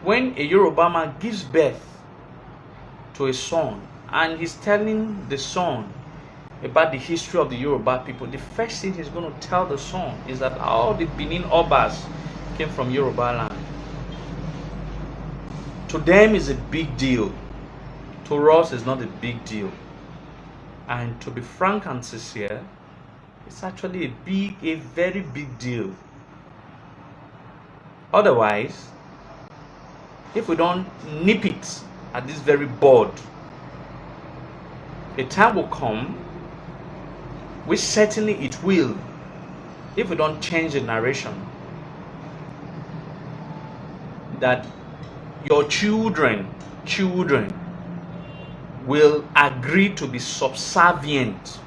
when a Yoruba man gives birth to a son and he's telling the son about the history of the Yoruba people, the first thing he's going to tell the son is that all the Benin Obas came from Yoruba land. To them is a big deal. To us is not a big deal. And to be frank and sincere, it's actually a very big deal. Otherwise, if we don't nip it at this very bud, a time will come, which certainly it will, if we don't change the narration, that your children will agree to be subservient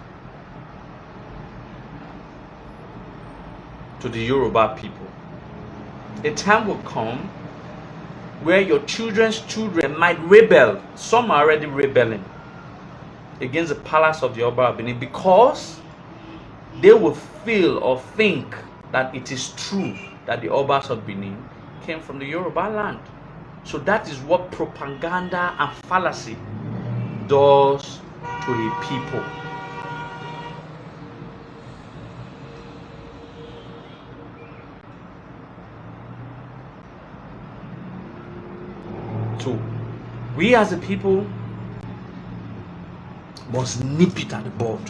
to the Yoruba people. A time will come where your children's children might rebel. Some are already rebelling against the palace of the Oba of Benin, because they will feel or think that it is true that the Obas of Benin came from the Yoruba land. So that is what propaganda and fallacy does to a people. So we as a people must nip it at the bud.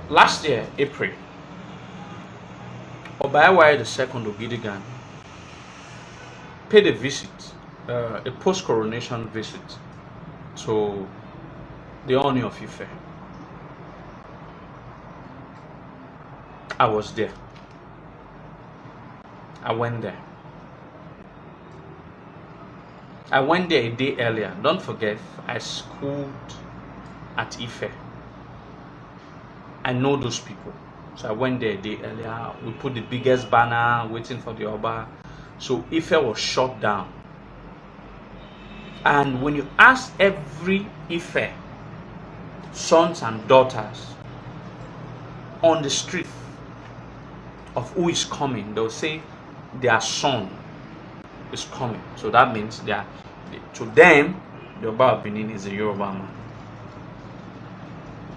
Last year, April, Obayawaye II Ogidigan paid a visit, a post-coronation visit to the Ooni of Ife. I was there. I went there. I went there a day earlier. Don't forget, I schooled at Ife. I know those people. So I went there a day earlier. We put the biggest banner waiting for the Oba. So Ife was shut down. And when you ask every Ife sons and daughters on the street of who is coming, they'll say their son is coming. So that means to them, the Oba of Benin is a Yoruba man.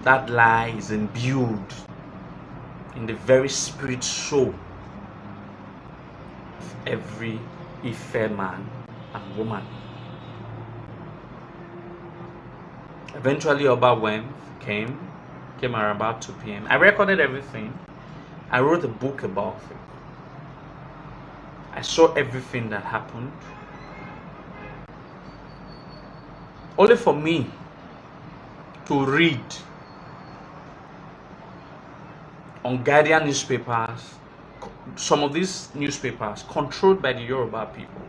That lie is imbued in the very spirit soul of every Ife man and woman. Eventually, Oba came around about 2 p.m. I recorded everything. I wrote a book about it. I saw everything that happened. Only for me to read on Guardian newspapers, some of these newspapers controlled by the Yoruba people.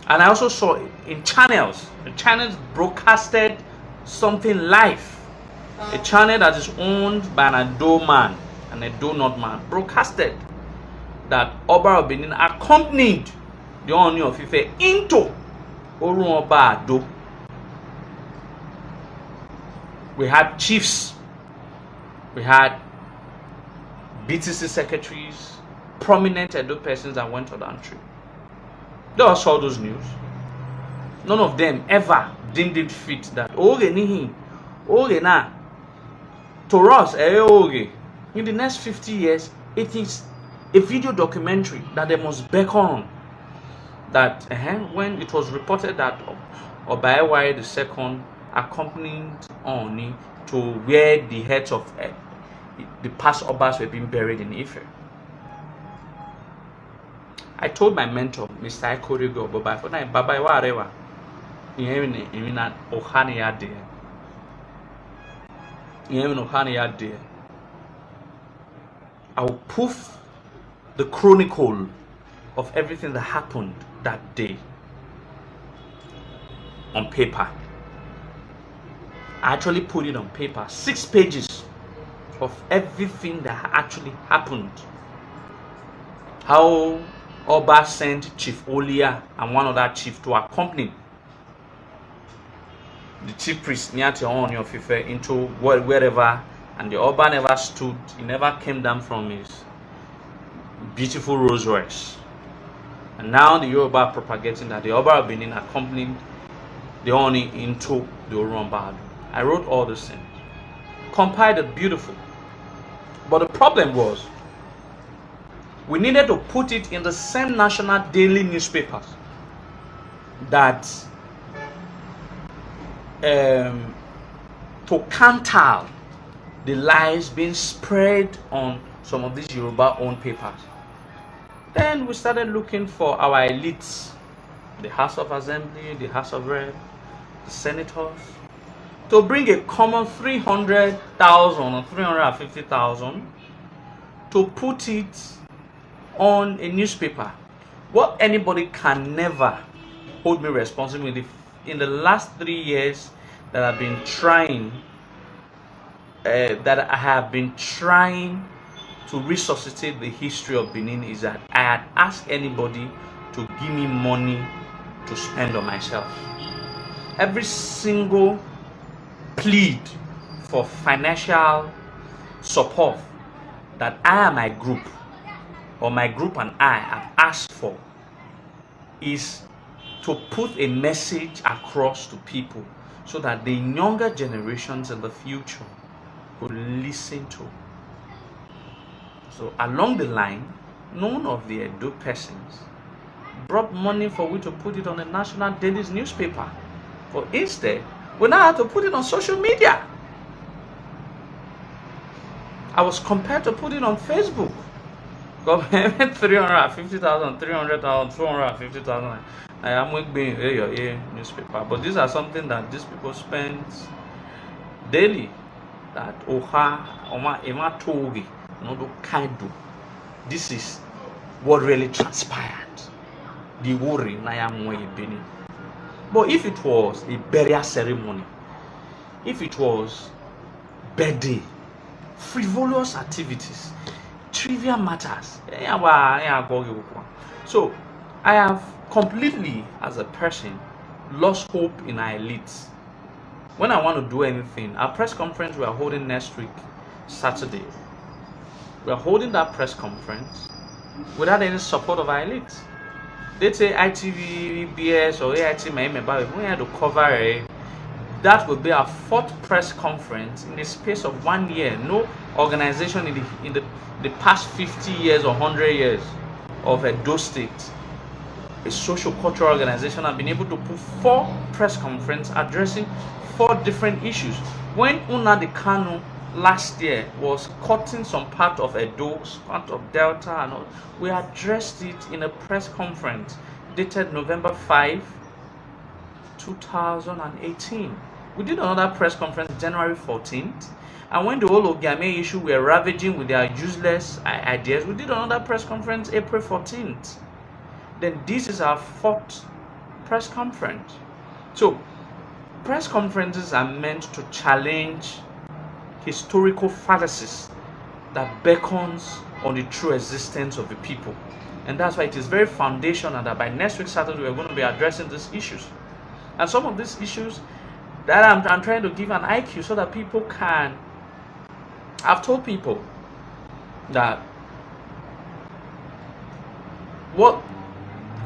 And I also saw in channels, the channels broadcasted something live. A channel that is owned by an Edo man, an Edo not man, broadcasted that Oba of Benin accompanied the Ooni of Ife into Orun Oba Ado. We had chiefs, we had BTC secretaries, prominent Edo persons that went on the entry. They all saw those news. None of them ever deemed it fit that to us, in the next 50 years, it is a video documentary that they must beckon on. That when it was reported that Obayawaye II accompanied Ooni to where the heads of the past Obas were being buried in Ife, I told my mentor, Mr. Ikorigo Baba, for now, Baba, whatever. I will proof the chronicle of everything that happened that day on paper. I actually put it on paper, 6 pages of everything that actually happened. How Oba sent Chief Olia and one other chief to accompany the chief priest Nyati Ooni of Ife into wherever, and the Oba never stood, he never came down from his beautiful Rolls Royce. And now the Yoruba are propagating that the Oba of Benin accompanied the Ooni into the Orunba. I wrote all these things, compiled it beautiful. But the problem was, we needed to put it in the same national daily newspapers that to counter the lies being spread on some of these Yoruba-owned papers. Then we started looking for our elites, the House of Assembly, the House of Rep, the senators, to bring a common 300,000 or 350,000 to put it on a newspaper. What anybody can never hold me responsible in the last 3 years that I've been trying, to resuscitate the history of Benin, is that I had asked anybody to give me money to spend on myself. Every single plead for financial support that I and my group, or my group and I, have asked for is to put a message across to people so that the younger generations in the future could listen to. So along the line, none of the Edo persons brought money for we to put it on a national daily newspaper. But instead, we now have to put it on social media. I was compelled to put it on Facebook. 350,000, 300,000, 250,000. I am with being a newspaper. But these are something that these people spend daily. That this is what really transpired. The worry Benin. But if it was a burial ceremony, if it was birthday, frivolous activities, trivial matters, so I have completely, as a person, lost hope in our elites. When I want to do anything, our press conference we are holding next week, Saturday, we are holding that press conference without any support of our elites. They say ITV, BS, or AIT, we had to cover it. That will be our 4th press conference in the space of 1 year. No organization in the past 50 years or 100 years of Edo State, a social cultural organization, have been able to put 4 press conferences addressing 4 different issues. When Nnamdi Kanu last year was cutting some part of Edo, part of Delta, and all, we addressed it in a press conference dated November 5, 2018. We did another press conference January 14th, and when the whole Ogame issue were ravaging with their useless ideas, we did another press conference April 14th. Then this is our 4th press conference. So press conferences are meant to challenge historical fallacies that beckons on the true existence of the people. And that's why it is very foundational that by next week Saturday we're going to be addressing these issues. And some of these issues that I'm trying to give an IQ so that people can. I've told people that what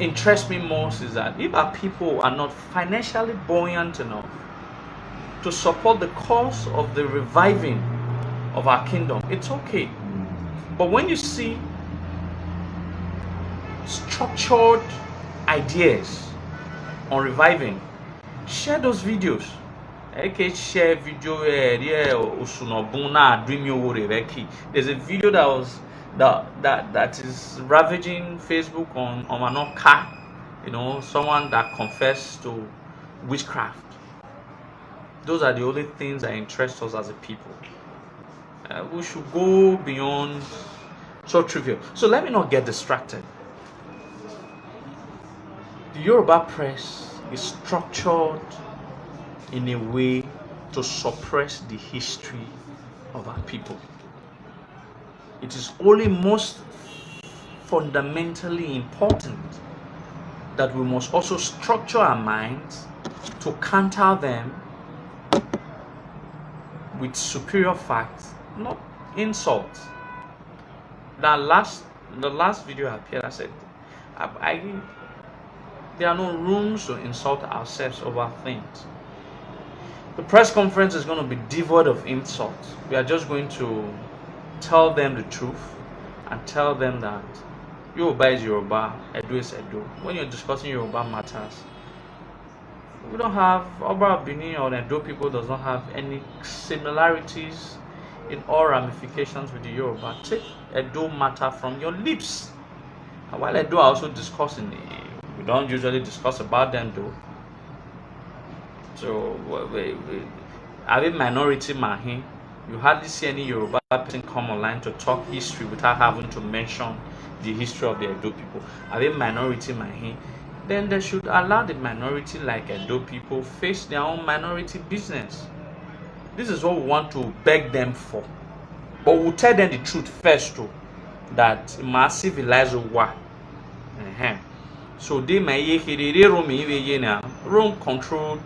interests me most is that if our people are not financially buoyant enough to support the cause of the reviving of our kingdom, it's okay. But when you see structured ideas on reviving, share those videos. Okay, share video. There's a video that is ravaging Facebook on Manoka. Someone that confessed to witchcraft. Those are the only things that interest us as a people. We should go beyond so trivial. So let me not get distracted. The Yoruba press is structured in a way to suppress the history of our people. It is only most fundamentally important that we must also structure our minds to counter them with superior facts, not insults. The last video I appeared, I said, there are no rooms to insult ourselves over things. The press conference is going to be devoid of insults. We are just going to tell them the truth and tell them that Yoruba is Yoruba, Edo is Edo. When you're discussing Yoruba matters, we don't have Oba Benin or Edo people does not have any similarities in all ramifications with the Yoruba. Take Edo matter from your lips. And while Edo are also discussing, we don't usually discuss about them though. So having minority man, you hardly see any Yoruba person come online to talk history without having to mention the history of the Edo people. Having minority man, then they should allow the minority like Edo people face their own minority business. This is what we want to beg them for. But we'll tell them the truth first too, that massive civilize war. So they may Rome controlled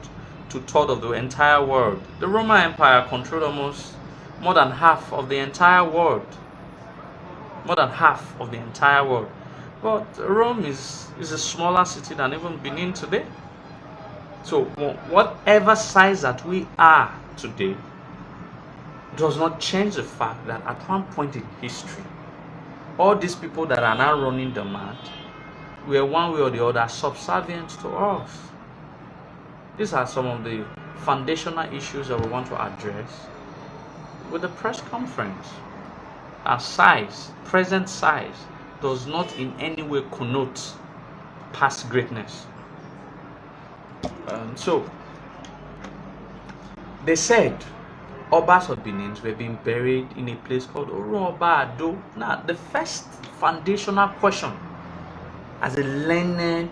2/3 of the entire world. The Roman Empire controlled almost more than half of the entire world. More than half of the entire world. But Rome is a smaller city than even Benin today. So whatever size that we are today does not change the fact that at one point in history, all these people that are now running the mad were one way or the other subservient to us. These are some of the foundational issues that we want to address with the press conference. Our size, present size, does not in any way connote past greatness. So they said Obas of Benin were being buried in a place called Oba Ado. Now, the first foundational question as a learned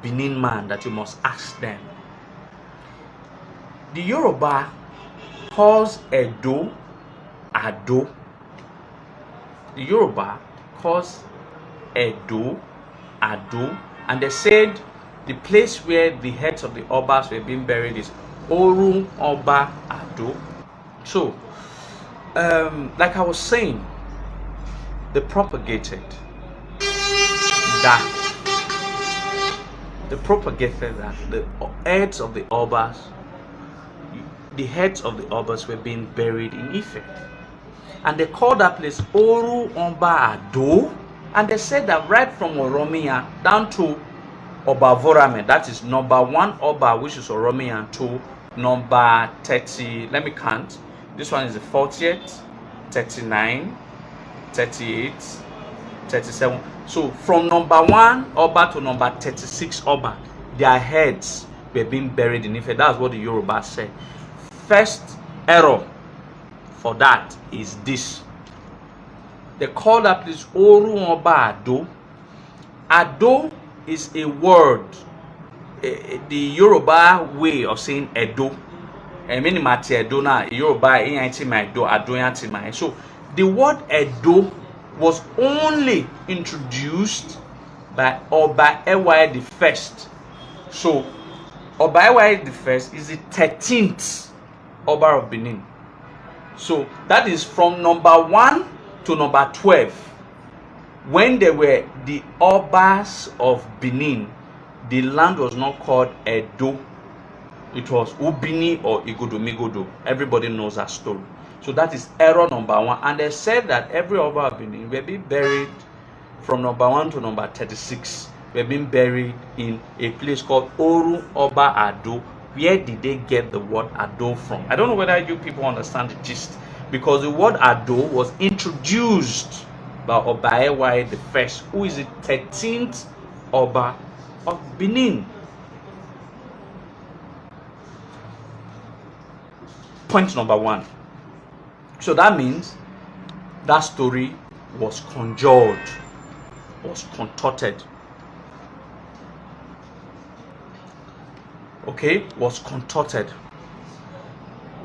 Benin man that you must ask them: the Yoruba calls Edo Ado. The Yoruba calls Edo Ado, and they said the place where the heads of the Obas were being buried is Oru Oba Ado. So, like I was saying, they propagated that the heads of the Obas were being buried in Ife. And they called that place Oru Oba Ado. And they said that right from Oromia down to Oba Vorame, that is number 1 Oba, which is Oromia, to number 30, let me count. This one is the 40th, 39, 38, 37. So from number 1 Oba to number 36 Oba, their heads were being buried in Ife. That's what the Yoruba said. First error for that is this: they call that place Oru Oba Ado. Ado is a word, the Yoruba way of saying Edo. So the word Edo was only introduced by Oba Ewaye the First. So Oba Ewaye the First is the 13th Oba of Benin. So that is from number 1 to number 12. When they were the Obas of Benin, the land was not called Edo. It was Ubini or Igodomigodo. Everybody knows that story. So that is error number 1. And they said that every Oba of Benin will be buried from number 1 to number 36. Were being buried in a place called Oru Oba Ado. Where did they get the word Ado from? I don't know whether you people understand the gist. Because the word Ado was introduced by Oba Ewaye the First, who is the 13th Oba of Benin. Point number 1. So that means that story was conjured, was contorted. Okay, was contorted,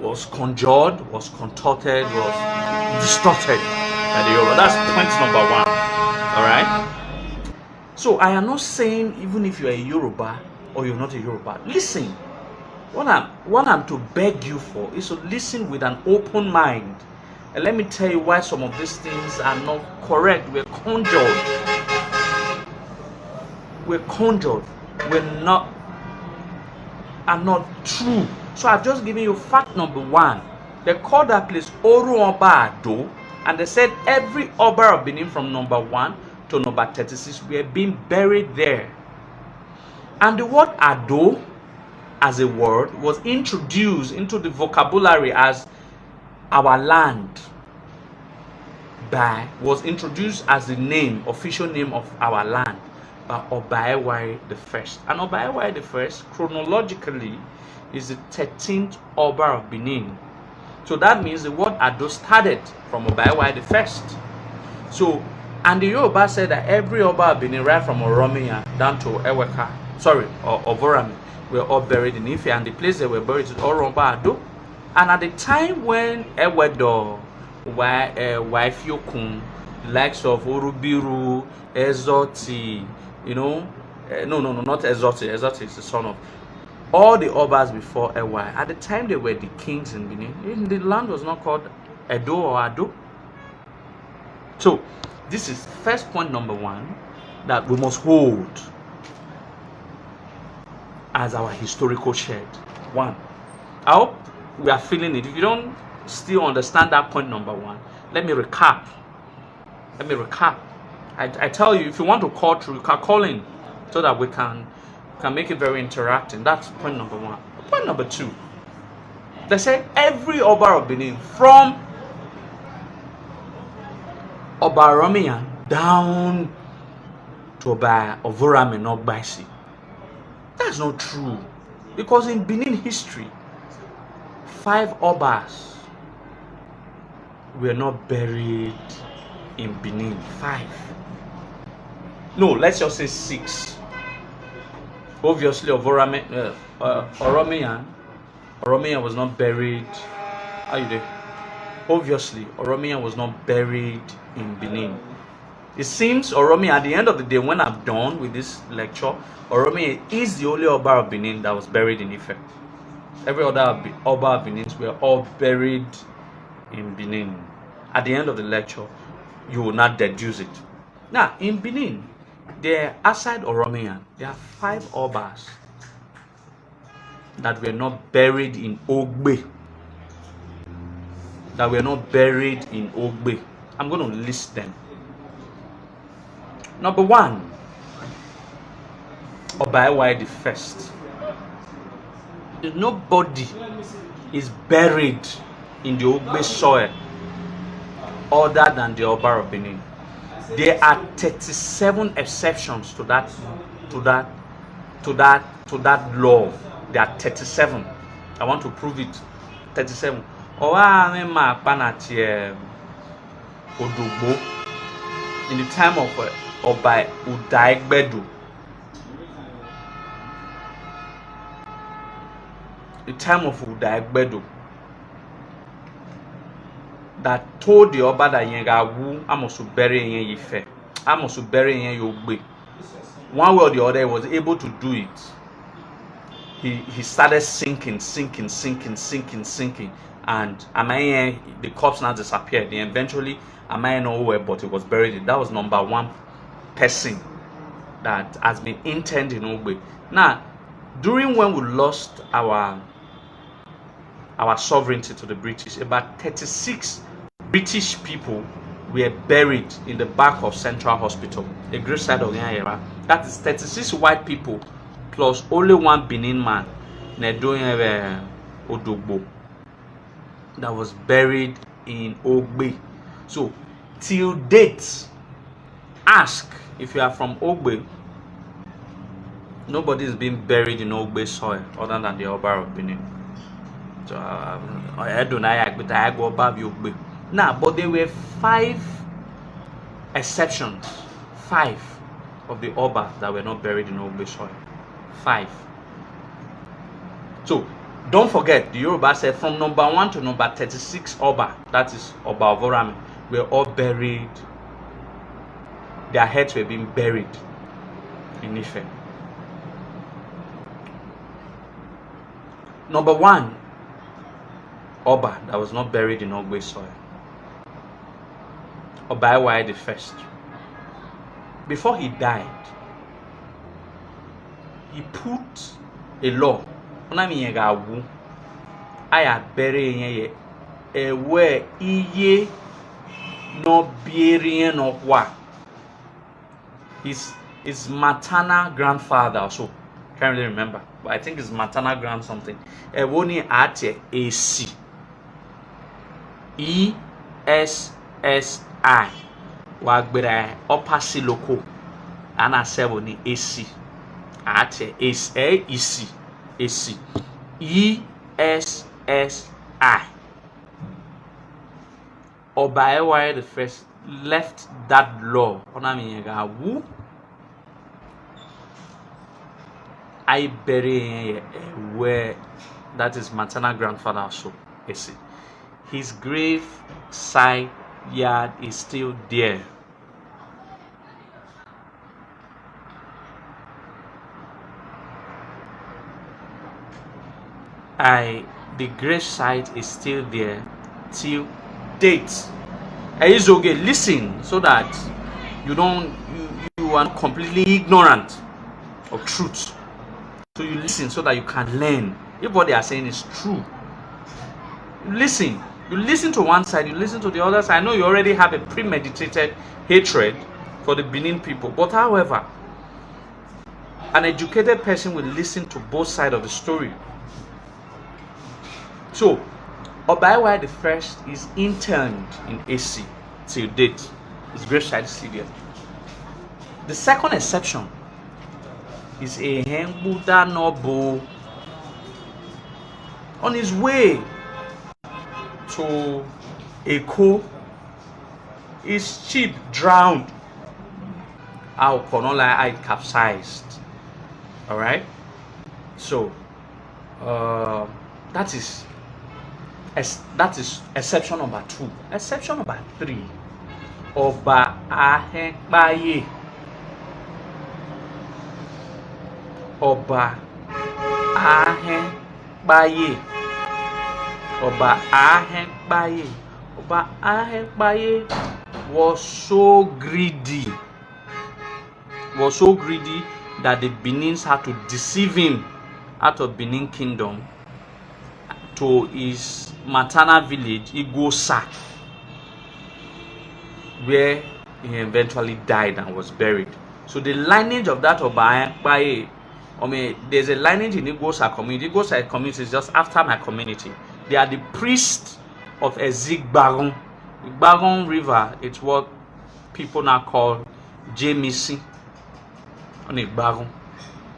was conjured, was contorted, was distorted by the Yoruba. That's point number 1. Alright? So I am not saying even if you are a Yoruba or you're not a Yoruba, listen. What I'm to beg you for is to listen with an open mind. And let me tell you why some of these things are not correct. We're conjured. We're conjured. We're not are not true. So I've just given you fact number one. They called that place Oru Oba Ado, and they said every Oba of Benin from number 1 to number 36 were being buried there. And the word Ado as a word was introduced into the vocabulary as our land was introduced as the name, official name of our land by Obaewai the First. And Obaewai the First, chronologically, is the 13th Oba of Benin. So that means the word Ado started from Obaewai the First. So, and the Yoruba said that every Oba of Benin, right from Oromia down to Eweka, or Ovorami, were all buried in Ife, and the place they were buried is Oromba Ado. And at the time when Ewedo, Waifiokun, likes of Urubiru, Ezoti, not Ezoti. Ezoti is the son of all the Obas before Ewa. At the time they were the kings in Benin, the land was not called Edo or Ado. So this is first point number one that we must hold as our historical shed. One, I hope we are feeling it. If you don't still understand that point number one, let me recap. I tell you, if you want to call through, you can call in so that we can make it very interactive. That's point number one. Point number two, they said every Oba of Benin from Oba Romian down to Oba Ovorame and Ogbaisi. That's not true, because in Benin history, 5 Obas were not buried in Benin. 5. No, let's just say 6. Obviously, Oromian was not buried. How you doing? Obviously, Oromian was not buried in Benin. It seems Oromian, at the end of the day, when I'm done with this lecture, Oromian is the only Oba of Benin that was buried in Ife. Every other Oba of Benin were all buried in Benin. At the end of the lecture, you will not deduce it. Now, in Benin, aside Oromian, there are 5 Obas that were not buried in Ogbe. I'm going to list them. Number 1, Obaewai the First. Nobody is buried in the Ogbe soil other than the Oba of Benin. There are 37 exceptions to that law. There are 37. I want to prove it. 37. In the time of Oba Udaigbedu, that told the Oba that Yengawu Amosu bury in Ife, Amosu bury in Yogbe. One way or the other, he was able to do it. He started sinking, and Amaye, the corpse now disappeared. And eventually, Amaye nowhere, but it was buried. That was number 1 person that has been interned in Ogbe. Now, during when we lost our sovereignty to the British, about 36 British people were buried in the back of Central Hospital, the great side of the era. That is 36 white people plus only 1 Benin man, Nedoye Odogbo, that was buried in Ogbe. So, till date, ask if you are from Ogbe. Nobody is being buried in Ogbe soil other than the Oba of Benin. So, I don't know, but I go above Ogbe. Now, but there were 5 exceptions. 5 of the Oba that were not buried in Ogbe soil. 5. So, don't forget, the Yoruba said from number 1 to number 36 Oba, that is Oba Ovorami, were all buried. Their heads were being buried in Ife. Number one, Oba that was not buried in Ogbe soil. Oba the first. Before he died, he put a law. I had buried where iye no burying of what his maternal grandfather also. Can't really remember, but I think his maternal grand something. Ooni at AC ESSI wagbere upper loco and I said Ooni AC at AC ESSI. Oba the first left that law. I bury where that is maternal grandfather also. His grave side yard is still there. The grave site is still there till date. It's okay. Listen so that you are not completely ignorant of truth. So you listen so that you can learn if what they are saying is true. You listen to one side, you listen to the other side. I know you already have a premeditated hatred for the Benin people, but however, an educated person will listen to both sides of the story. So Oba the first is interned in AC till date. His grave site is still there. The second exception is a Buddha Nebo on his way to Eko. His ship drowned. Our Konola capsized. Alright? So that is exception number 2. Exception number 3. Oba Ahekbaye. Oba Ahekbaye. Oba Ahekbaye. Oba Ahekbaye was so greedy. That the Benins had to deceive him out of Benin Kingdom to his maternal village, Igosa, where he eventually died and was buried. So the lineage of that Oba Ahekbaye, there's a lineage in Igosa community. Igosa community is just after my community. They are the priests of Ezigbaron. Igbaron River, it's what people now call Jamisi on Igbaron.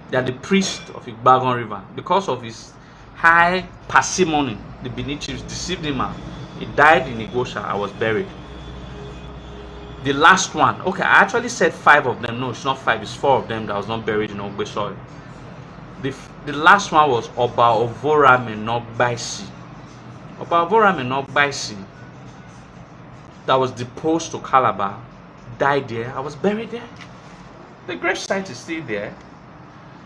They are the priests of Igbaron River. Because of his high parsimony, the Benin chiefs deceived him out. He died in Igosha. I was buried. The last one, okay, I actually said 5 of them. No, it's not 5, it's 4 of them that was not buried in Ogbe soil. The last one was Oba Ovora Menogbaisi. Oba Ovora Menogbaisi, that was deposed to Calabar, died there. I was buried there. The grave site is still there.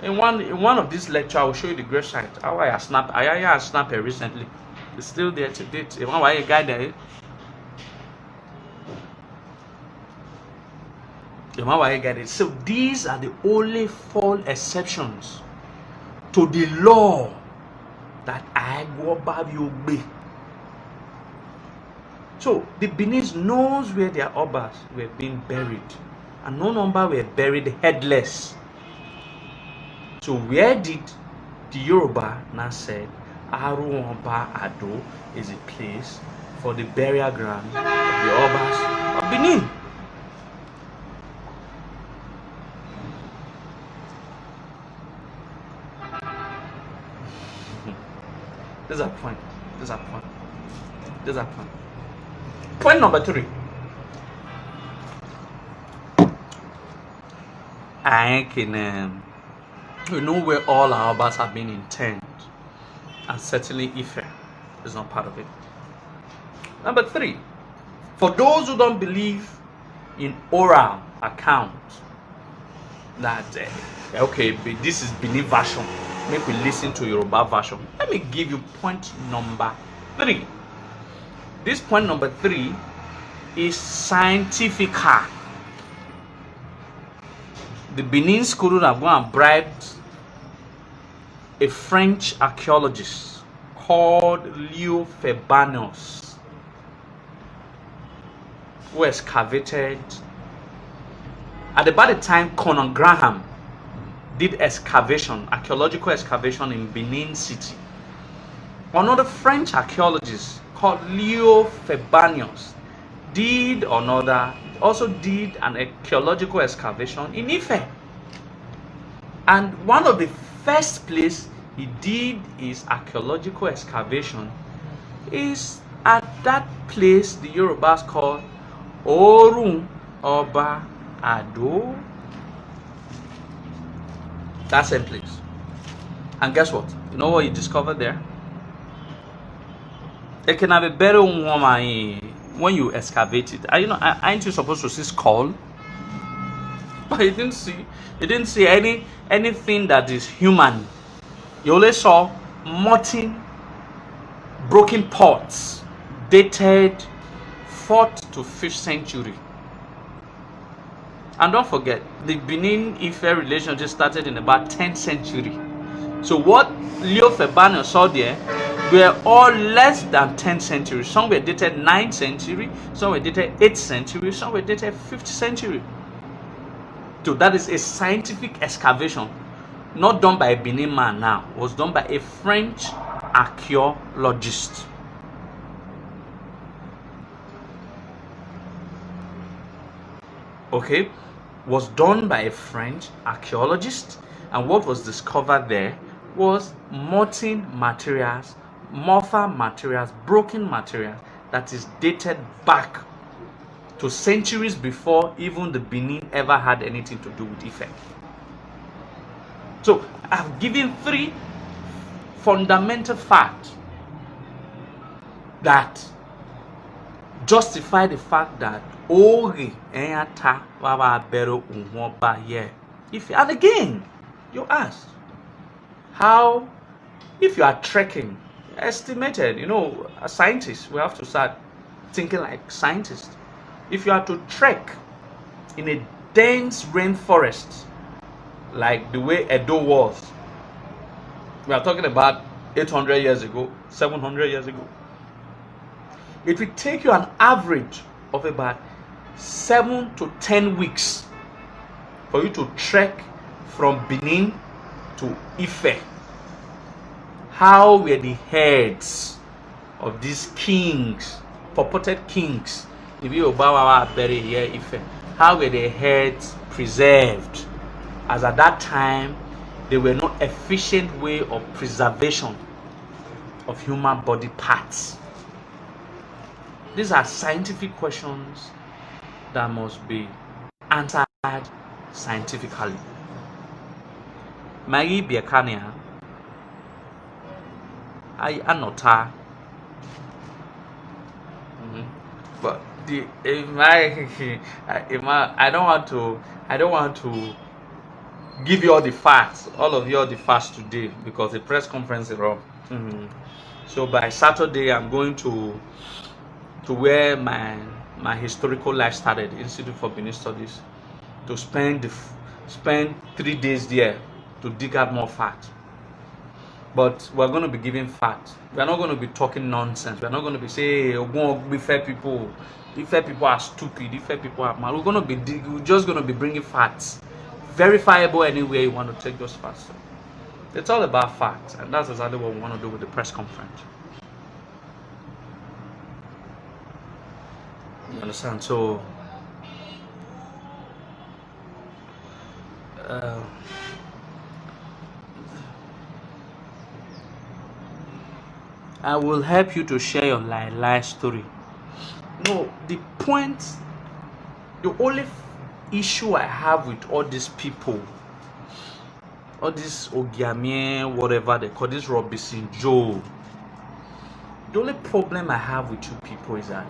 In one of these lectures, I will show you the grave site. How I snapped it recently. It's still there to date. One why a guy there. So these are the only 4 exceptions to the law that I go about you be. So the Benin knows where their Obas were being buried, and no number were buried headless. So where did the Yoruba now said Aruwamba Ado is a place for the burial ground of the Obas of Benin? There's a point. Point number 3. I can we know where all our Obas have been interned, and certainly Ife is not part of it. Number 3, for those who don't believe in oral account that okay, this is Benin version. make we listen to Yoruba version. Let me give you point number 3. This point number 3 is scientific. The Benin school have gone and bribed a French archaeologist called Leo Febanos, who excavated at about the time Conan Graham did archaeological excavation in Benin City. Another French archaeologist called Leo Febanos also did an archaeological excavation in Ife. And one of the first place he did his archaeological excavation is at that place the Yorubas call Orun Oba Ado. That same place. And guess what? You know what he discovered there? It can have a better woman when you excavate it. Aren't you supposed to see skull? But he didn't see anything that is human. You only saw molten broken pots dated 4th to 5th century. And don't forget, the Benin-Ife relationship started in about 10th century. So what Leo Febanos saw there were all less than 10th century. Some were dated 9th century, some were dated 8th century, some were dated 5th century. So that is a scientific excavation, not done by a Benin man now. It was done by a French archaeologist. Okay, was done by a French archaeologist, and what was discovered there was molten materials, mortar materials, broken materials that is dated back to centuries before even the Benin ever had anything to do with Ife. So I've given 3 fundamental facts that justify the fact that Ori Enyata Baba Bero Unwoba here. And again, you ask, how, if you are trekking, estimated, as scientists, we have to start thinking like scientists. If you are to trek in a dense rainforest, like the way Edo was, we are talking about 800 years ago, 700 years ago, it will take you an average of about 7 to 10 weeks for you to trek from Benin to Ife. How were the heads of these kings, purported kings, if you Obawa bury here Ife, how were the heads preserved? As at that time, there were no efficient way of preservation of human body parts. These are scientific questions that must be answered scientifically. Maggie Biakania, I anota. But I don't want to give you all the facts, all of you all the facts today, because the press conference is wrong. So by Saturday, I'm going to where my historical life started, Institute for Benin Studies, to spend 3 days there to dig out more facts. But we're going to be giving facts. We're not going to be talking nonsense. We're not going to be saying, hey, fair people are stupid, fair people are mad. We're just going to be bringing facts, verifiable anywhere you want to take those facts. It's all about facts, and that's exactly what we want to do with the press conference. You understand? So I will help you to share your lie story. No, the only issue I have with all these people, all this Ogiamie, whatever they call this Robinson Joe, the only problem I have with you people is that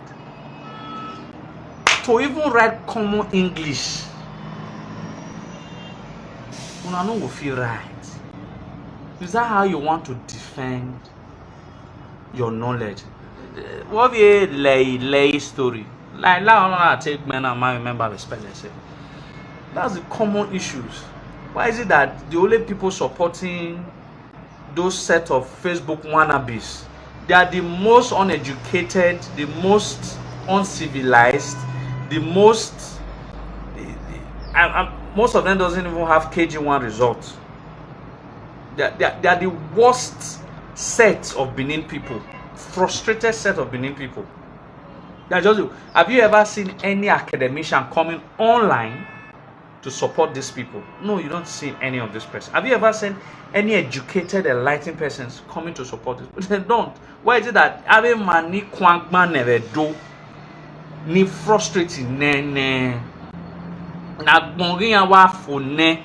to even write common English, una no go feel right. Is that how you want to defend your knowledge? What a lay story. Like I take men and I remember respect themselves. That's the common issues. Why is it that the only people supporting those set of Facebook wannabes, they are the most uneducated, the most uncivilized, the most most of them doesn't even have KG1 results. They are the worst set of Benin people, frustrated set of Benin people. Have you ever seen any academician coming online to support these people? No, you don't see any of this person. Have you ever seen any educated, enlightened persons coming to support this? They don't. Why is it that having money kwangman never do ni frustrating ne na gbongi awa fone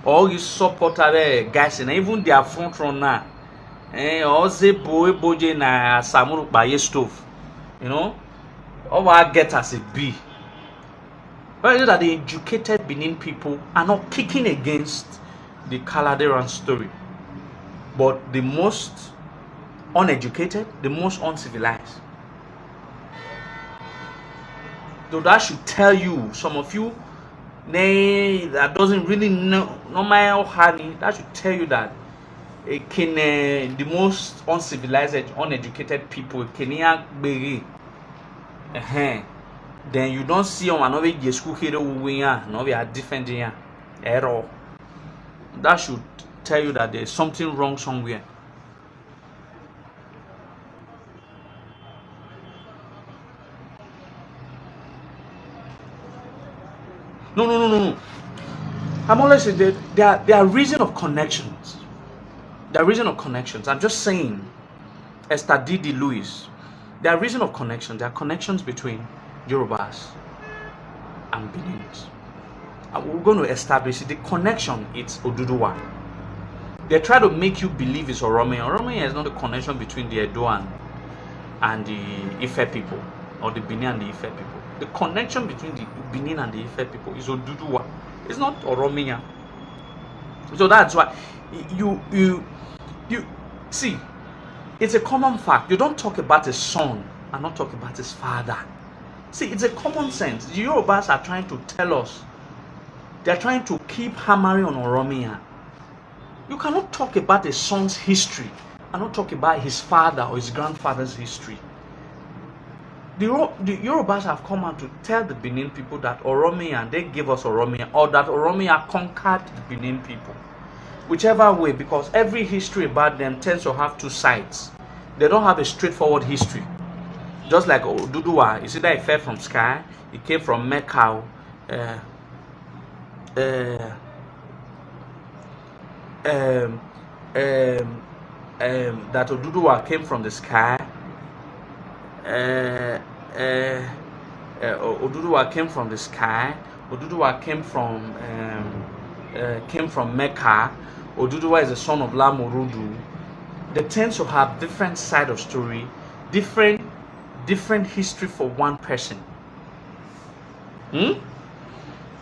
or you support guys and even their front runner or Zebo Eboje na Samuru Baye stove, you know, or I get as a B. Why is it that the educated Benin people are not kicking against the Caladeran story, but the most uneducated, the most uncivilized? So that should tell you, some of you, that doesn't really know my honey, that should tell you that the most uncivilized, uneducated people, then you don't see on another school here no we are defending at all. That should tell you that there's something wrong somewhere. No. I'm always saying that there are reason of connections. There are reason of connections. I'm just saying, Esther Didi Lewis, there are reason of connections. There are connections between Yorubas and Benins. We're going to establish the connection. It's Oduduwa. They try to make you believe it's Oromia. Oromia is not a connection between the Edo and the Ife people, or the Benin and the Ife people. The connection between the Benin and the Ife people is Oduduwa. It's not Oromia. So that's why you see, it's a common fact. You don't talk about a son and not talk about his father. See, it's a common sense. The Yorubas are trying to tell us, they're trying to keep hammering on Oromia. You cannot talk about a son's history and not talk about his father or his grandfather's history. The Yorubas have come out to tell the Benin people that Oromia, they gave us Oromia, or that Oromia conquered the Benin people. Whichever way, because every history about them tends to have two sides. They don't have a straightforward history. Just like Oduduwa, you see that it fell from sky, it came from Mecca. That Oduduwa came from the sky. Oduduwa came from the sky. Oduduwa came from Mecca. Oduduwa is the son of Lamorudu. They tend to have different side of story, different history for one person.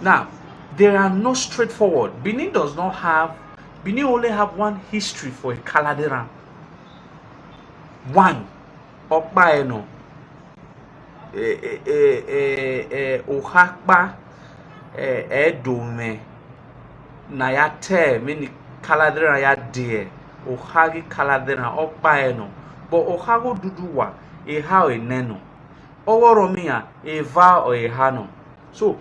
Now, there are no straightforward. Benin only have one history for a Caladeran. One. Okbaeno. Ohakba. Edome. Nayate. Mini Caladeran ya dear. Ohagi Caladeran. Okbaeno. But Ohago Duduwa. Eha o eneno. Oworomia. Eva o ehano. So,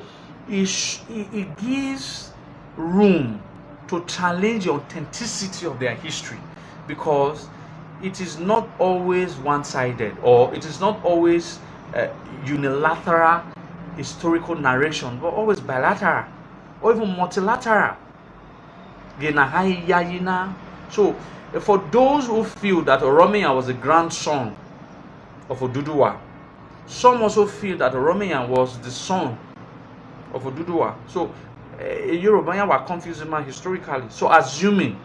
it gives room to challenge the authenticity of their history, because it is not always one-sided, or it is not always unilateral historical narration, but always bilateral or even multilateral. So for those who feel that Oromia was the grandson of Oduduwa, some also feel that Oromia was the son of Oduduwa. So Yorubanya were confusing man historically. So assuming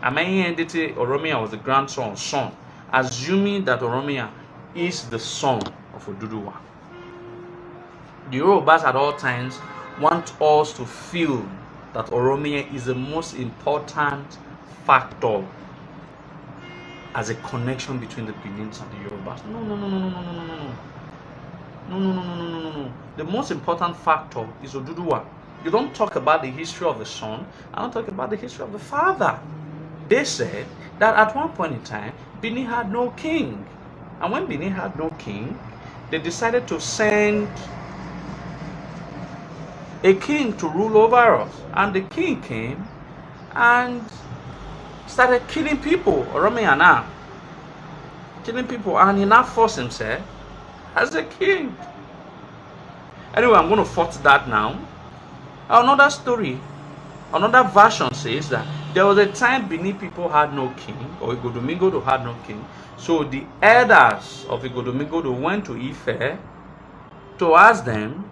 Oromia was the grandson, son, assuming that Oromia is the son of Oduduwa. The Yorubas at all times want us to feel that Oromia is the most important factor as a connection between the Benins and the Yorubas. No, no, no, no, no, no, no, no, no. No, no, no, no, no, no, no, no. The most important factor is Oduduwa. You don't talk about the history of the son. I don't talk about the history of the father. They said that at one point in time, Benin had no king. And when Benin had no king, they decided to send a king to rule over us. And the king came and started killing people, Oromiana. Killing people, and he now forced himself as a king. Anyway, I'm going to fault that now. Another story, another version says that there was a time Benin people had no king, or Igodomigodo had no king. So the elders of Igodomigodo went to Ife to ask them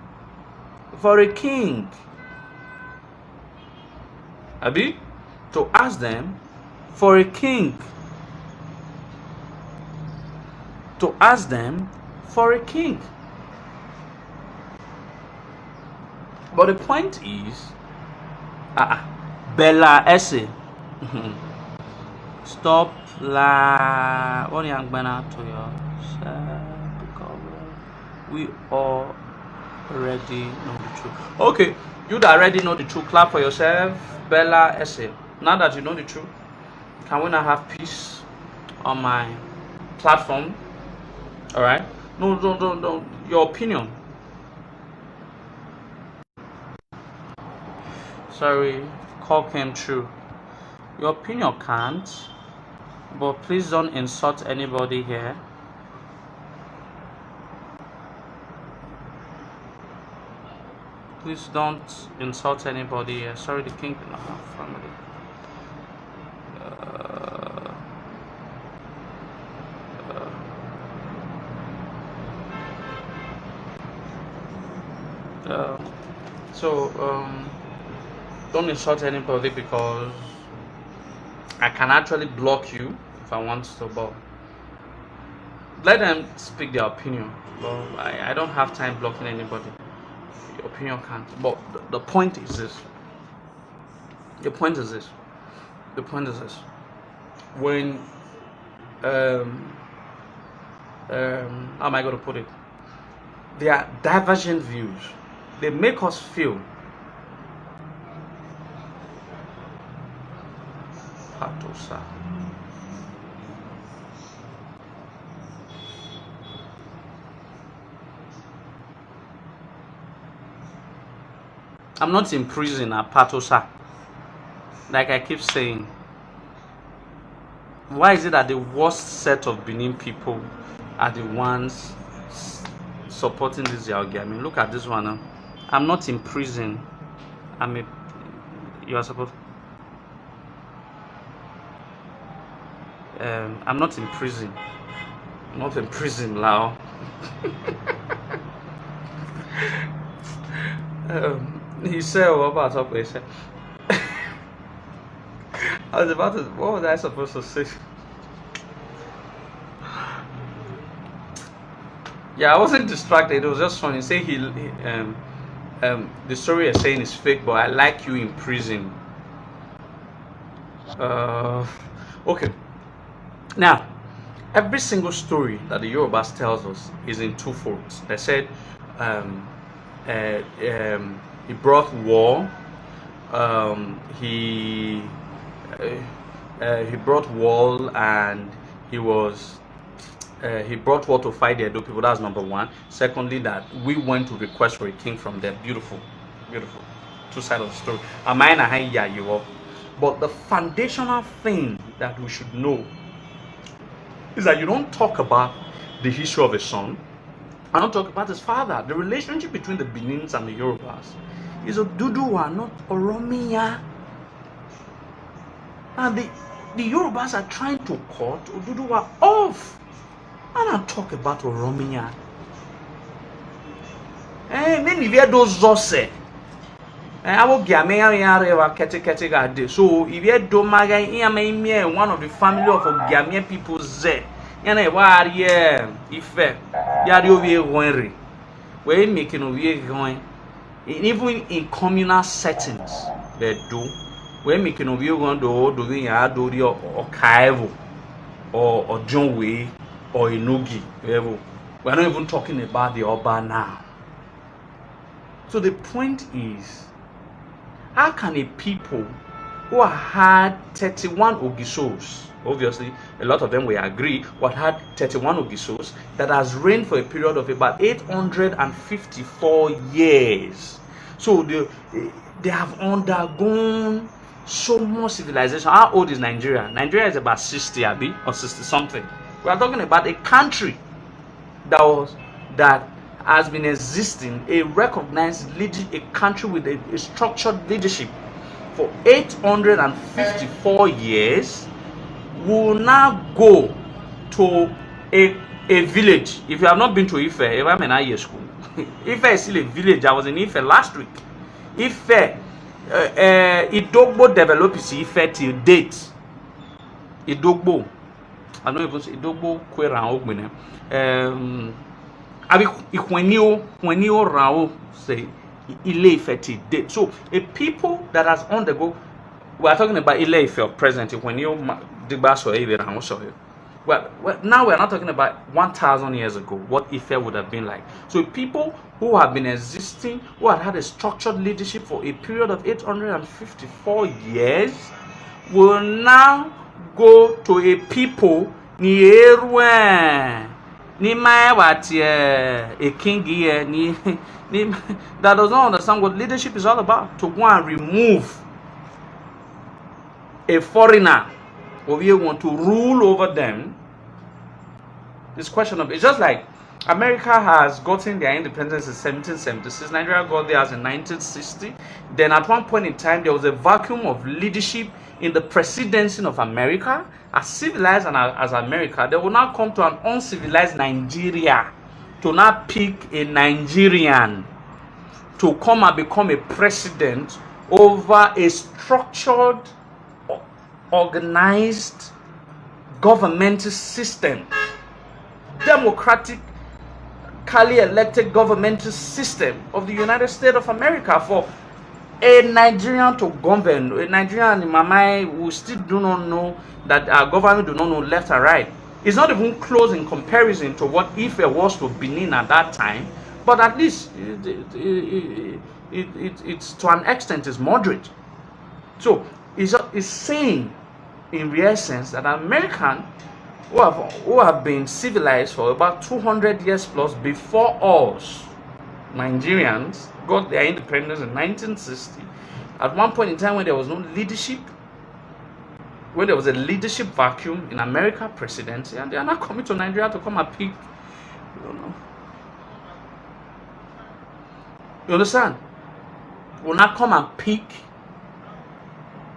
for a king. Abi? To ask them for a king. To ask them for a king. But the point is, Bella Esse, stop la. What young Bena to yourself, because we already know the truth. Okay, you that already know the truth, clap for yourself. Bella Esse. Now that you know the truth, can we not have peace on my platform? All right. No. Your opinion. Sorry, call came true. Your opinion can't, but please don't insult anybody here. Please don't insult anybody here. Sorry, the king did not have family. Don't insult anybody, because I can actually block you if I want to, but let them speak their opinion. Well, I don't have time blocking anybody. Your opinion can't. But the point is this. The point is this. When how am I going to put it? There are divergent views. They make us feel Patosa. I'm not in prison at Patosa. Like I keep saying. Why is it that the worst set of Benin people are the ones supporting this Yaogi? I mean, look at this one now. I'm not in prison. You are supposed. I'm not in prison. I'm not in prison, Lao. He said, what about up? He said, I was about to. What was I supposed to say? Yeah, I wasn't distracted. It was just funny. Say the story you're saying is fake, but I like you in prison. Okay. Now, every single story that the Yorubas tells us is in two folds. They said he brought war. He brought war, and he brought war to fight the Edo people. That's number one. Secondly, that we went to request for a king from them. Beautiful. Two sides of the story. But the foundational thing that we should know is that you don't talk about the history of a son. I don't talk about his father. The relationship between the Benins and the Yorubas is Oduduwa, not Oromiya. And the Yorubas are trying to cut Oduduwa off. And I talk about Oromiya. Then if you do Zose, I will get me a kete. So if you do Maga, one of the family of Gamia people, Z. Yana war ye Ife yari owie going we making owie going even in communal settings they do we making owie going do we ya do the okaivo or Ojonwe or Enogi. We're not even talking about the Oba now. So the point is, how can a people who had 31 Ogisos, obviously a lot of them will agree, what had 31 Ogisos, that has reigned for a period of about 854 years. So they have undergone so much civilization. How old is Nigeria? Nigeria is about 60, Abi, or 60 something. We are talking about a country that has been existing, a recognized a country with a structured leadership for 854 years. Will now go to a village. If you have not been to Ife, I'm in high school. Ife is still a village. I was in Ife last week. Ife, Idogbo developed Ife till date. Idogbo, I don't even say Idogbo Kwera Ogbene. Abi Ikwenio Rao say Ile Ife till date. So a people that has undergo, we are talking about Ile Ife present. Ikwenio well, now we're not talking about 1,000 years ago, what Ife would have been like. So people who have been existing, who had a structured leadership for a period of 854 years, will now go to a people that does not understand what leadership is all about, to go and remove a foreigner we want to rule over them. It's questionable. It's just like America has gotten their independence in 1776. Nigeria got theirs in 1960. Then at one point in time, there was a vacuum of leadership in the presidency of America. As civilized and as America, they will now come to an uncivilized Nigeria to now pick a Nigerian to come and become a president over a structured, organized governmental system, democratically elected governmental system of the United States of America. For a Nigerian to govern, a Nigerian in my mind who still do not know that our government do not know left and right. It's not even close in comparison to what Ife was to Benin at that time, but at least it's to an extent is moderate. So it's saying in real sense that American who have been civilized for about 200 years plus before us, Nigerians, got their independence in 1960. At one point in time when there was no leadership, when there was a leadership vacuum in America presidency, and they are not coming to Nigeria to come and pick, you understand? Will not come and pick.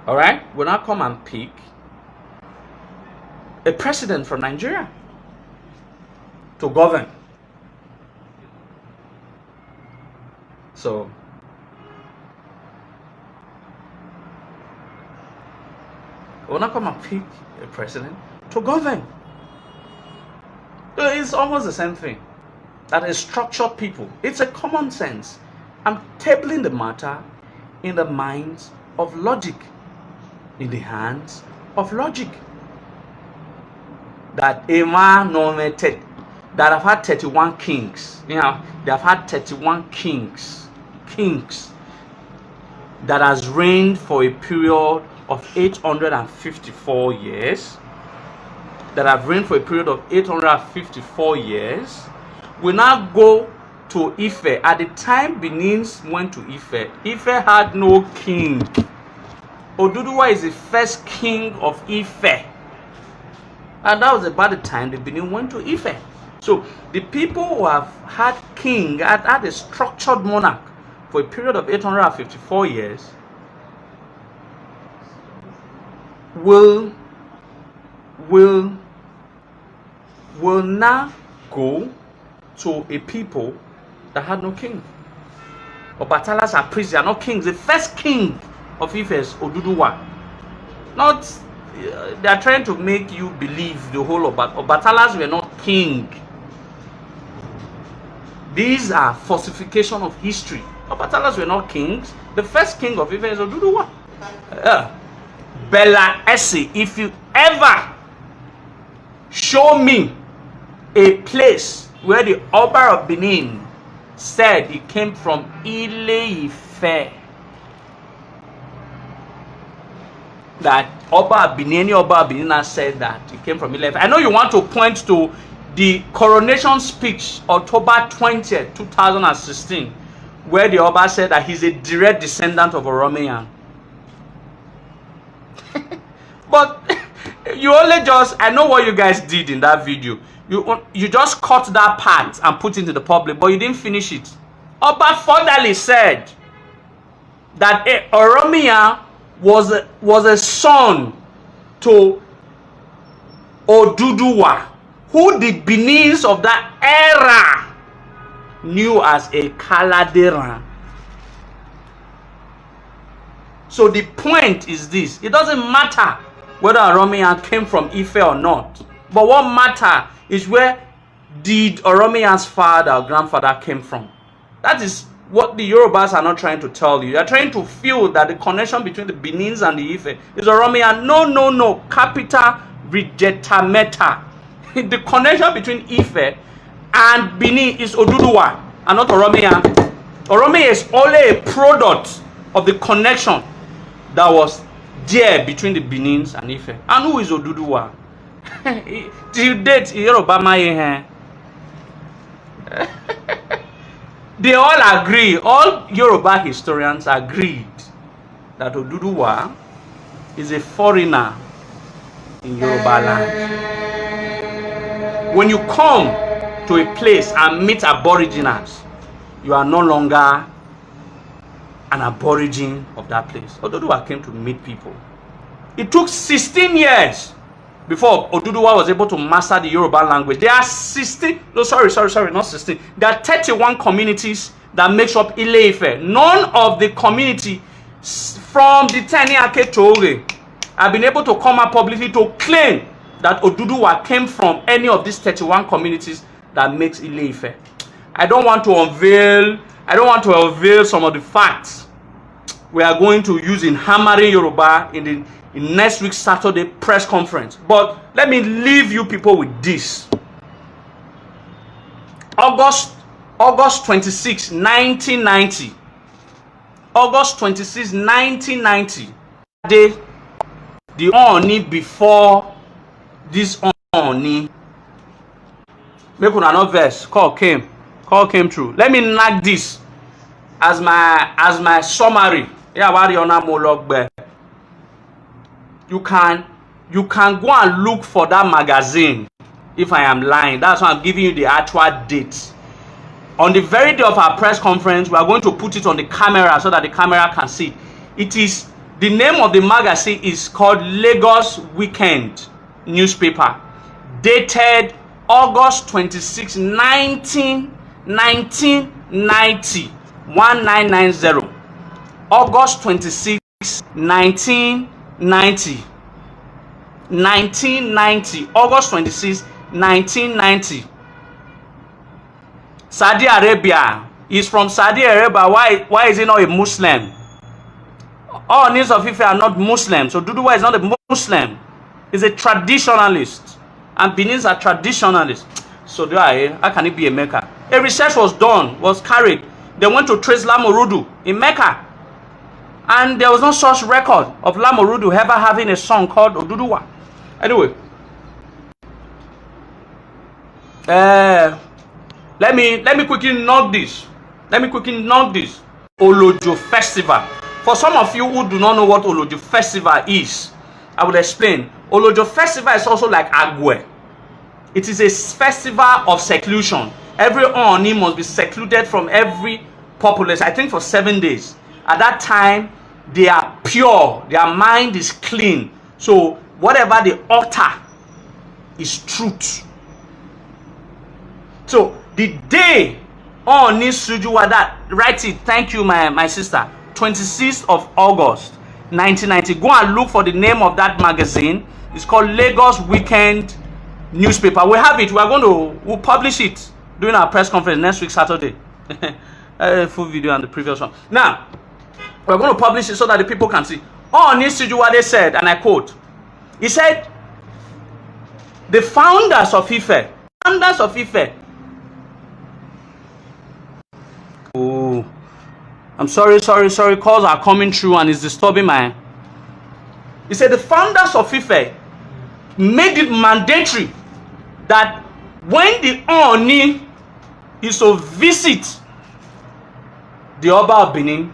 All right, will not come and pick a president from Nigeria to govern. So will not come and pick a president to govern. So it's almost the same thing. That is structured people. It's a common sense. I'm tabling the matter in the minds of logic, in the hands of logic. That a man nominated, that have had 31 kings. You know, they have had 31 kings that has reigned for a period of 854 years. That have reigned for a period of 854 years. We now go to Ife. At the time Benin went to Ife, Ife had no king. Oduduwa is the first king of Ife. And that was about the time the Benin went to Ife. So the people who have had king, had a structured monarch for a period of 854 years, will now go to a people that had no king. Obatalas are priests, they are not kings. The first king of Ife is Oduduwa. Not they are trying to make you believe the whole of Obatalas were not king. These are falsification of history. Obatalas were not kings. The first king of Ife is Oduduwa. Bella Essie, if you ever Show me a place where the Oba of Benin said he came from Ile-Ife. That Oba Benin said that he came from Ile-Ife. I know you want to point to the coronation speech, October 20th, 2016, where the Oba said that he's a direct descendant of Oromiyan. But you only just, I know what you guys did in that video. You just cut that part and put it into the public, but you didn't finish it. Oba furtherly said that Oromiyan was a son to Oduduwa, who the Benins of that era knew as a Kaladeran. So the point is this: it doesn't matter whether Oromiyan came from Ife or not, but what matters is where did Oromiyan's father or grandfather came from. That is what the Yorubas are not trying to tell you. They are trying to feel that the connection between the Benins and the Ife is Oromiyan. No. Capital rejectameta. The connection between Ife and Benin is Oduduwa and not Oromiyan. Oromiyan is only a product of the connection that was there between the Benins and Ife. And who is Oduduwa? Till date, Yoruba Maye. They all agree, all Yoruba historians agreed that Oduduwa is a foreigner in Yoruba land. When you come to a place and meet aboriginals, you are no longer an aborigine of that place. Oduduwa came to meet people. It took 16 years before Oduduwa was able to master the Yoruba language. There are 16, no, sorry, not 16. There are 31 communities that makes up Ile-Ife. None of the community from the Taniake Toure have been able to come out publicly to claim that Oduduwa came from any of these 31 communities that makes Ile-Ife. I don't want to unveil some of the facts we are going to use in hammering Yoruba in next week's Saturday press conference. But let me leave you people with this. August 26, 1990. August 26, 1990. The Ooni before this Ooni. Make una no verse. Call came through. Let me knock this as my summary. Yeah, you can go and look for that magazine if I am lying. That's why I'm giving you the actual date. On the very day of our press conference, we are going to put it on the camera so that the camera can see. It is, the name of the magazine is called Lagos Weekend Newspaper, dated August 26, 1990. 1990. August 26, 1990. 1990. August 26, 1990. Saudi Arabia. He's from Saudi Arabia. Why is he not a Muslim? All Onis of Ife are not Muslims. So Oduduwa is not a Muslim. He's a traditionalist. And Benins are traditionalists. So how can it be a Mecca? A research was carried. They went to trace Lamorudu in Mecca. And there was no such record of Lamorudu ever having a song called Oduduwa. Anyway. Let me quickly knock this. Olojo Festival. For some of you who do not know what Olojo Festival is, I will explain. Olojo Festival is also like Agwe. It is a festival of seclusion. Every Ooni must be secluded from every populace, I think for 7 days. At that time, they are pure. Their mind is clean. So whatever they utter is truth. So the day Ooni Sujuwa, that write it, thank you my sister, 26th of August 1990. Go and look for the name of that magazine. It's called Lagos Weekend Newspaper. We have it. We'll publish it during our press conference next week Saturday. A full video and the previous one. Now we're going to publish it so that the people can see. Ooni Sujuwa said, and I quote, he said, The founders of Ife. Founders of Ife. Oh, I'm sorry. Calls are coming through and it's disturbing my. He said the founders of Ife made it mandatory that when the Ooni is to visit the Oba of Benin,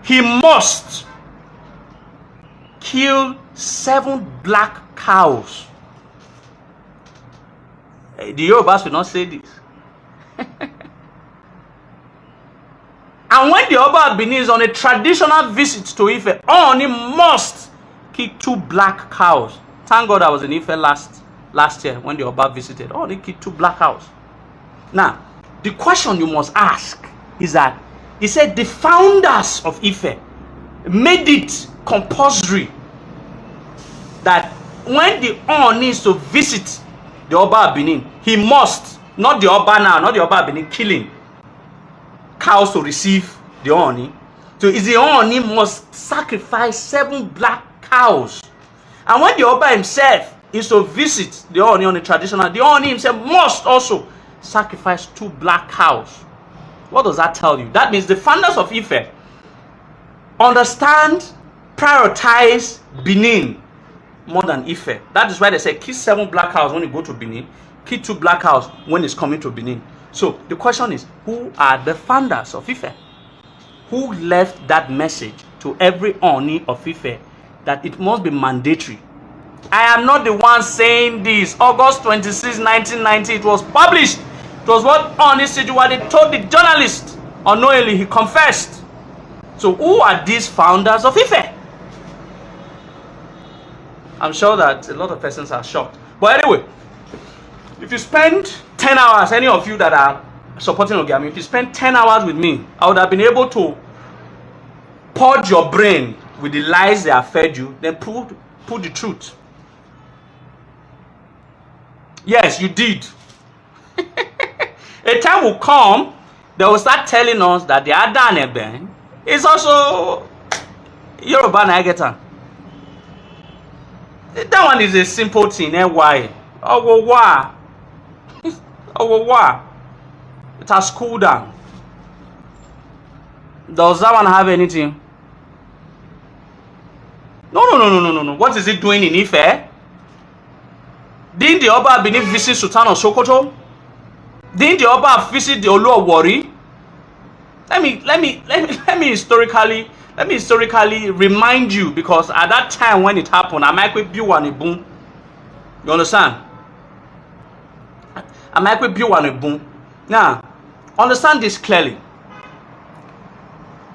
he must kill 7 black cows. The Yorubas will not say this. And when the Oba of Benin is on a traditional visit to Ife, Ooni must kill 2 black cows. Thank God I was in Ife last year when the Oba visited. Ooni killed 2 black cows. Now, the question you must ask is that he said the founders of Ife made it compulsory that when the Ooni is to visit the Oba of Benin, he must, not the Oba now, not the Oba of Benin, killing cows to receive the Ooni. So is the Ooni must sacrifice 7 black cows. And when the Oba himself is to visit the Ooni on a traditional, the Ooni himself must also sacrifice 2 black cows. What does that tell you? That means the founders of Ife understand, prioritize Benin more than Ife. That is why they say kill 7 black cows when you go to Benin, kill 2 black cows when it's coming to Benin. So the question is, who are the founders of Ife? Who left that message to every Ooni of Ife that it must be mandatory? I am not the one saying this. August 26, 1990, it was published. It was what Ooni Sijuwade told the journalist. Unknowingly, he confessed. So who are these founders of Ife? I'm sure that a lot of persons are shocked. But anyway, if you spend 10 hours, any of you that are supporting Ogami, if you spend 10 hours with me, I would have been able to purge your brain with the lies they have fed you, then put the truth. Yes, you did. A time will come, they will start telling us that the Adanebe is also Yoruba Nagetan. That one is a simple thing, why? Oh, why? Oh, why? It has cooled down. Does that one have anything? No. What is it doing in Ife? Didn't the Oba Benin visit Sultan of Sokoto? Didn't the Oba visit the Olu of Warri? Let me historically remind you, because at that time when it happened, I might quit boom. You understand? I might quit boom. Now, understand this clearly.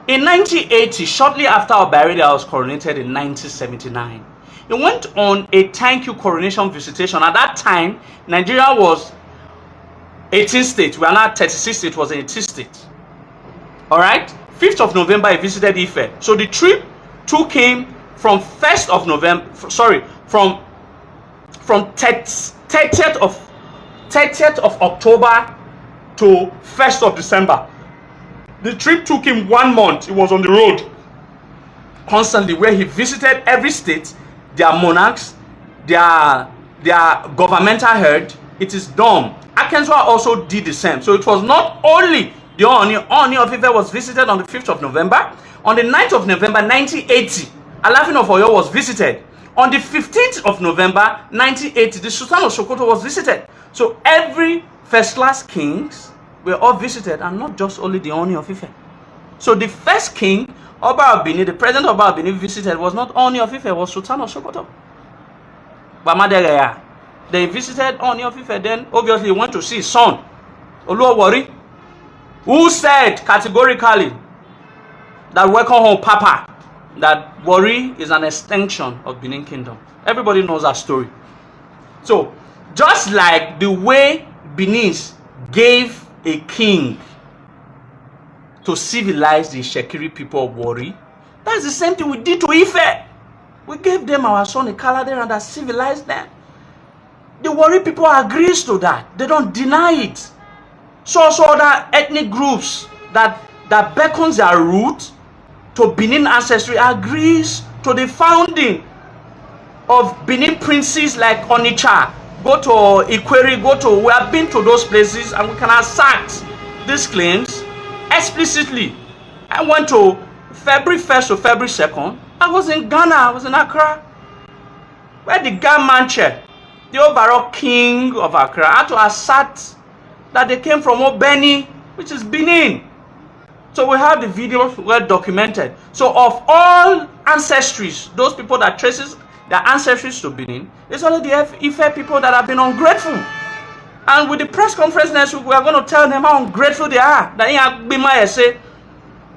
In 1980, shortly after Obarida was coronated in 1979, he went on a thank you coronation visitation. At that time, Nigeria was 18 states. We are now 36 states. It was 18 states. All right? 5th of November, he visited Ife. So the trip took him from 1st of November, from 30th of October to 1st of December. The trip took him 1 month. He was on the road constantly, where he visited every state, their monarchs, their governmental head. It is done. Akenswa also did the same. So it was not only the Ooni of Ife was visited on the 5th of November. On the 9th of November 1980, Alaafin of Oyo was visited. On the 15th of November 1980, the Sultan of Sokoto was visited. So every first-class kings were all visited, and not just only the Ooni of Ife. So the first king, Oba of Benin, the president of Oba of Benin visited was not Ooni of Ife, was Sultan of Sokoto. Bamadereya. They visited Ooni of Ife, then obviously he went to see his son, Olu of Warri, who said categorically that welcome home Papa, that Warri is an extension of Benin Kingdom. Everybody knows that story. So, just like the way Benin gave a king to civilize the Shekiri people of Warri, that's the same thing we did to Ife. We gave them our son Ikalade and that civilized them. The Warri people agrees to that. They don't deny it. So also other ethnic groups that beckons their root to Benin ancestry agrees to the founding of Benin princes like Onitsha, go to Ikweri, go to, we have been to those places and we can assert these claims explicitly. I went to February 1st to February 2nd. I was in Ghana, I was in Accra, where the Gamanche, the overall king of Accra, had to assert that they came from Benin, which is Benin. So we have the videos well documented. So of all ancestries, those people that traces their ancestries to Benin, it's only the Ife people that have been ungrateful. And with the press conference next week, we are going to tell them how ungrateful they are. That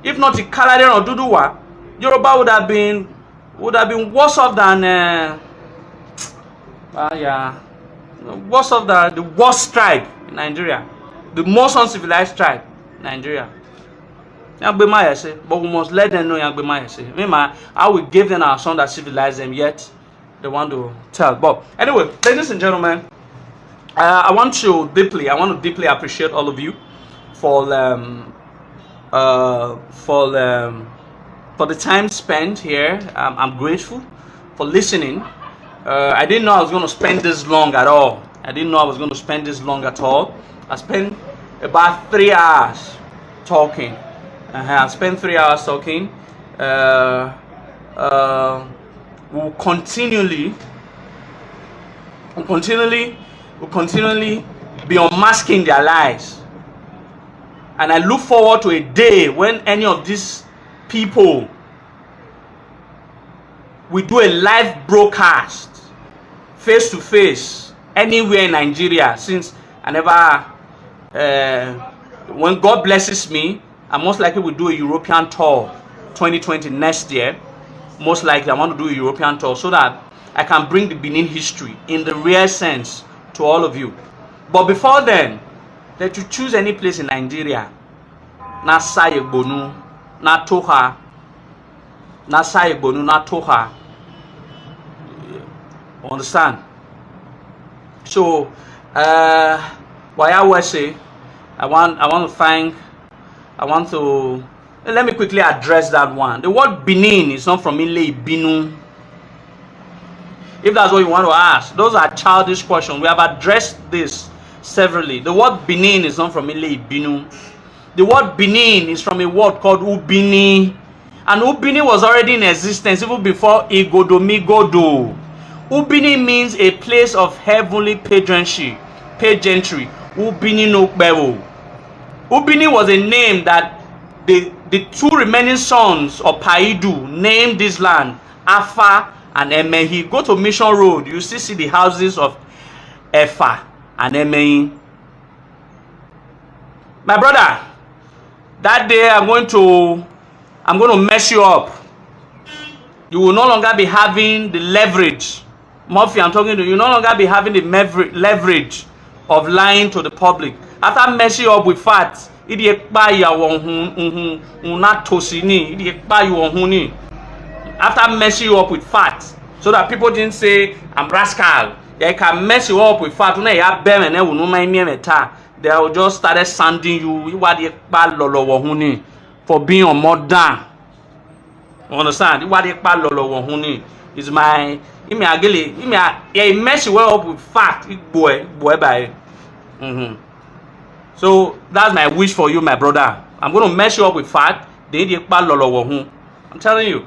if not the Kalade or Duduwa, Yoruba would have been worse off than worse off than the worst tribe in Nigeria, the most uncivilized tribe in Nigeria. But we must let them know I will give them our son that civilized them, yet they want to tell. But anyway, ladies and gentlemen, I want to deeply appreciate all of you for the time spent here. I'm grateful for listening. I didn't know I was going to spend this long at all. I spent about 3 hours talking. I spent 3 hours talking. We'll continually be unmasking their lies. And I look forward to a day when any of these people will do a live broadcast face to face anywhere in Nigeria, since I never when God blesses me, I most likely will do a European tour 2020 next year. Most likely I want to do a European tour so that I can bring the Benin history in the real sense to all of you. But before then, that you choose any place in Nigeria, na Sayegbonu, na Toha, na Sayegbonu, na Toha. Understand? So, why I always say, let me quickly address that one. The word Benin is not from Ile Ibinu. If that's what you want to ask, those are childish questions. We have addressed this severally. The word Benin is not from Ile Ibinu. The word Benin is from a word called Ubini. And Ubini was already in existence even before Igodomigodo. Ubini means a place of heavenly pageantry. Ubini no Bewo. Ubini was a name that the two remaining sons of Paidu named this land, Afa and Emehi. Go to Mission Road, you still see the houses of Efa and Emehi. My brother, that day I'm going to mess you up. You will no longer be having the leverage. Murphy, I'm talking to you. You no longer be having the leverage of lying to the public. After messing you up with facts, after messing you up with facts, so that people didn't say I'm rascal. They can mess you up with facts. They will just started sanding you for being a modern. You understand? Is my mess you up with facts. So that's my wish for you, my brother. I'm going to mess you up with fact. I'm telling you.